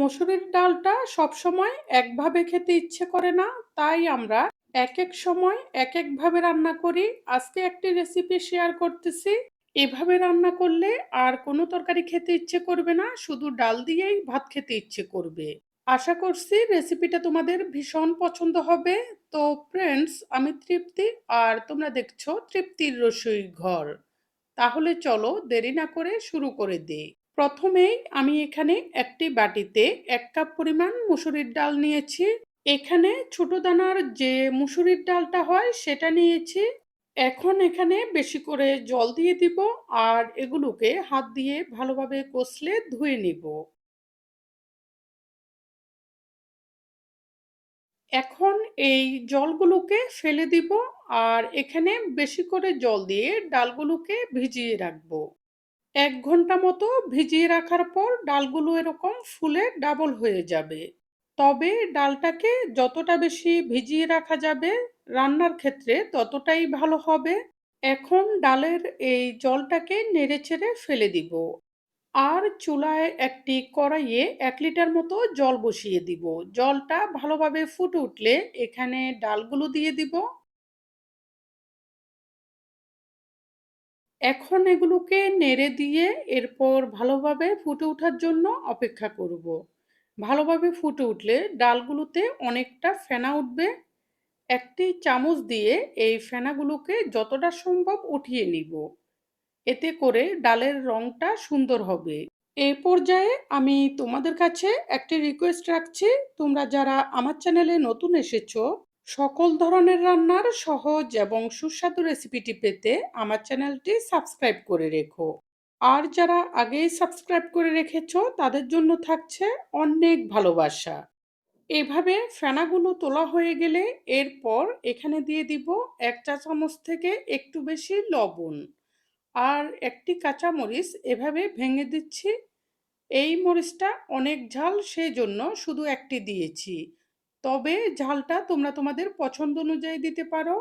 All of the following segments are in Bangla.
মসুরির ডালটা সবসময় একভাবে খেতে ইচ্ছে করে না, তাই আমরা একেক সময় একেকভাবে রান্না করি। আজকে একটি রেসিপি শেয়ার করতেছি। এভাবে রান্না করলে আর কোনো তরকারি খেতে ইচ্ছে করবে না, শুধু ডাল দিয়েই ভাত খেতে ইচ্ছে করবে। আশা করছি রেসিপিটা তোমাদের ভীষণ পছন্দ হবে। তো ফ্রেন্ডস, আমি তৃপ্তি, আর তোমরা দেখছো তৃপ্তির রসোই ঘর। তাহলে চলো দেরি না করে শুরু করে দিই। প্রথমেই আমি এখানে একটি বাটিতে 1 কাপ পরিমাণ মুসুরির ডাল নিয়েছি। এখানে ছোট দানার যে মুসুরির ডালটা হয় সেটা নিয়েছি। এখন এখানে বেশি করে জল দিয়ে দিব, আর এগুলোকে হাত দিয়ে ভালোভাবে কষলে ধুয়ে নিব। এখন এই জলগুলোকে ফেলে দিব, আর এখানে বেশি করে জল দিয়ে ডালগুলোকে ভিজিয়ে রাখবো। 1 ঘন্টা মতো ভিজিয়ে রাখার পর ডালগুলো এরকম ফুলে ডাবল হয়ে যাবে। তবে ডালটাকে যতটা বেশি ভিজিয়ে রাখা যাবে রান্নার ক্ষেত্রে ততটাই ভালো হবে। এখন ডালের এই জলটাকে নেড়েচেড়ে ফেলে দিব, আর চুলায় একটি কড়াইয়ে 1 লিটার মতো জল বসিয়ে দিব। জলটা ভালোভাবে ফুটে উঠলে এখানে ডালগুলো দিয়ে দিব। এখন এগুলোকে নেড়ে দিয়ে এরপর ভালোভাবে ফুটে ওঠার জন্য অপেক্ষা করব। ভালোভাবে ফুটে উঠলে ডালগুলোতে অনেকটা ফেনা উঠবে। একটি চামচ দিয়ে এই ফেনাগুলোকে যতটা সম্ভব উঠিয়ে নিব। এতে করে ডালের রংটা সুন্দর হবে। এই পর্যায়ে আমি তোমাদের কাছে একটি রিকোয়েস্ট রাখছি। তোমরা যারা আমার চ্যানেলে নতুন এসেছো, সকল ধরনের রান্নার সহজ এবং সুস্বাদু রেসিপিটি পেতে আমার চ্যানেলটি সাবস্ক্রাইব করে রেখো। আর যারা আগেই সাবস্ক্রাইব করে রেখেছো তাদের জন্য থাকছে অনেক ভালোবাসা। এভাবে ফেনাগুলো তোলা হয়ে গেলে এরপর এখানে দিয়ে দিব 1 চা চামচ থেকে একটু বেশি লবণ, আর একটি কাঁচামরিচ এভাবে ভেঙে দিচ্ছি। এই মরিচটা অনেক ঝাল, সেই জন্য শুধু একটি দিয়েছি। তবে ঝালটা তোমরা তোমাদের পছন্দ অনুযায়ী দিতে পারো।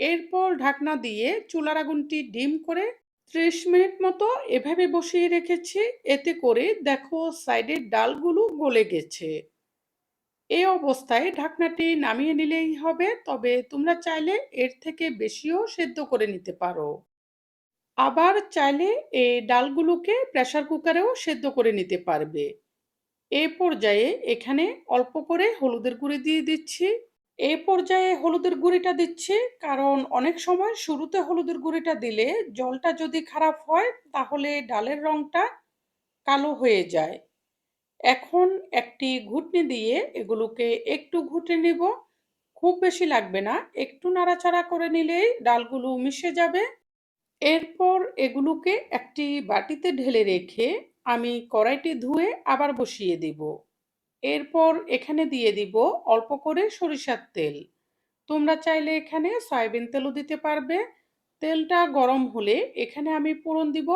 এরপর ঢাকনা দিয়ে চুলার আগুনটি ডিম করে 30 মিনিট মতো এভাবে বসিয়ে রেখেছি। এতে করে দেখো সাইডের ডালগুলো গলে গেছে। এই অবস্থায় ঢাকনাটি নামিয়ে নিলেই হবে, তবে তোমরা চাইলে এর থেকে বেশিও সেদ্ধ করে নিতে পারো। আবার চাইলে এই ডালগুলোকে প্রেসার কুকারেও সেদ্ধ করে নিতে পারবে। এ পর্যায়ে এখানে অল্প করে হলুদের গুঁড়ি দিয়ে দিচ্ছি। এ পর্যায়ে হলুদের গুঁড়িটা দিচ্ছি কারণ অনেক সময় শুরুতে হলুদের গুঁড়িটা দিলে জলটা যদি খারাপ হয় তাহলে ডালের রংটা কালো হয়ে যায়। এখন একটি ঘুটনি দিয়ে এগুলোকে একটু ঘুটে নিব। খুব বেশি লাগবে না, একটু নাড়াচাড়া করে নিলেই ডালগুলো মিশে যাবে। এরপর এগুলোকে একটি বাটিতে ঢেলে রেখে আমি কড়াইটি ধুয়ে আবার বসিয়ে দিব। এরপর এখানে দিয়ে দিব অল্প করে সরিষার তেল। তোমরা চাইলে এখানে সয়াবিন তেলও দিতে পারবে। তেলটা গরম হলে এখানে আমি ফোড়ন দিব।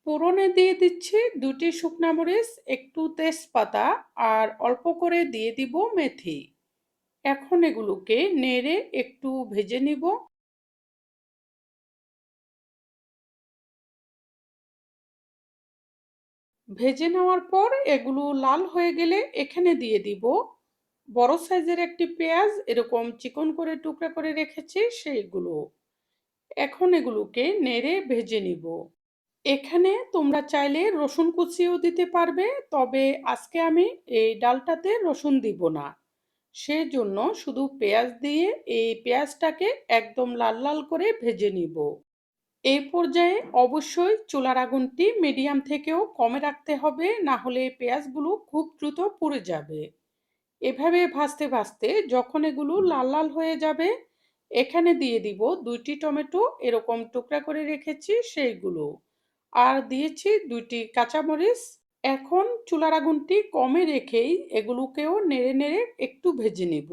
ফোড়নে দিয়ে দিচ্ছি 2টি শুকনা মরিচ, একটু তেজপাতা, আর অল্প করে দিয়ে দিব মেথি। এখন এগুলোকে নেড়ে একটু ভেজে নিব। ভেজে নেওয়ার পর এগুলো লাল হয়ে গেলে এখানে দিয়ে দিব বড় সাইজের একটি পেঁয়াজ, এরকম চিকন করে টুকরা করে রেখেছি সেইগুলো। এখন এগুলোকে নেড়ে ভেজে নিব। এখানে তোমরা চাইলে রসুন কুচিও দিতে পারবে, তবে আজকে আমি এই ডালটাতে রসুন দিব না। সেজন্য শুধু পেঁয়াজ দিয়ে এই পেঁয়াজটাকে একদম লাল লাল করে ভেজে নিব। এই পর্যায়ে অবশ্যই চুলার আগুনটি মিডিয়াম থেকেও কমে রাখতে হবে, না হলে পেঁয়াজগুলো খুব দ্রুত পুড়ে যাবে। এভাবে ভাজতে ভাজতে যখন এগুলো লাল লাল হয়ে যাবে এখানে দিয়ে দিব 2টি টমেটো, এরকম টুকরা করে রেখেছি সেইগুলো, আর দিয়েছি 2টি কাঁচামরিচ। এখন চুলার আগুনটি কমে রেখেই এগুলোকেও নেড়ে নেড়ে একটু ভেজে নিব।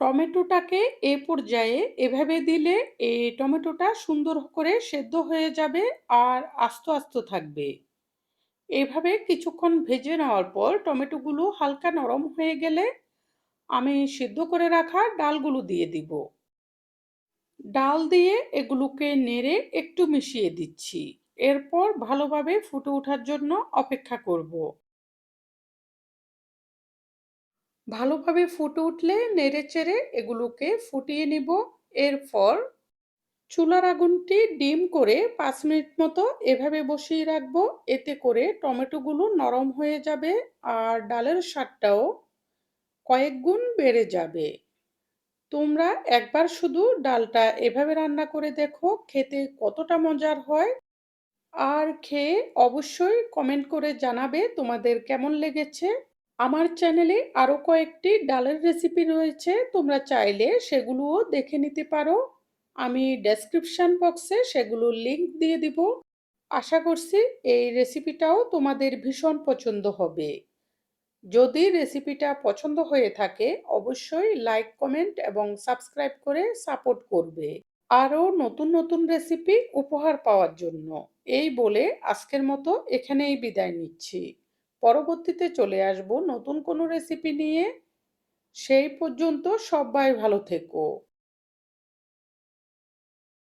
টমেটোটাকে এ পর্যায়ে এভাবে দিলে এই টমেটোটা সুন্দর করে সেদ্ধ হয়ে যাবে, আর আস্ত আস্ত থাকবে। এভাবে কিছুক্ষণ ভেজে নেওয়ার পর টমেটোগুলো হালকা নরম হয়ে গেলে আমি সিদ্ধ করে রাখা ডালগুলো দিয়ে দিব। ডাল দিয়ে এগুলোকে নেড়ে একটু মিশিয়ে দিচ্ছি। এরপর ভালোভাবে ফুটে ওঠার জন্য অপেক্ষা করব। ভালোভাবে ফুটে উঠলে নেড়েচেড়ে এগুলোকে ফুটিয়ে নিব। এরপর চুলার আগুনটি ডিম করে ৫ মিনিট মতো এভাবে বসিয়ে রাখবো। এতে করে টমেটোগুলো নরম হয়ে যাবে আর ডালের স্বাদটাও কয়েক গুণ বেড়ে যাবে। তোমরা একবার শুধু ডালটা এভাবে রান্না করে দেখো, খেতে কতটা মজার হয়। আর খেয়ে অবশ্যই কমেন্ট করে জানাবে তোমাদের কেমন লেগেছে। আমার চ্যানেলে আরো কয়েকটি ডালের রেসিপি রয়েছে, তোমরা চাইলে সেগুলোও দেখে নিতে পারো। আমি ডেসক্রিপশন বক্সে সেগুলোর লিংক দিয়ে দিব। আশা করছি এই রেসিপিটাও তোমাদের ভীষণ পছন্দ হবে। যদি রেসিপিটা পছন্দ হয়ে থাকে অবশ্যই লাইক, কমেন্ট এবং সাবস্ক্রাইব করে সাপোর্ট করবে আরও নতুন নতুন রেসিপি উপহার পাওয়ার জন্য। এই বলে আজকের মতো এখানেই বিদায় নিচ্ছি। পরবর্তীতে চলে আসব নতুন কোনো রেসিপি নিয়ে। সেই পর্যন্ত সবাই ভালো থেকো।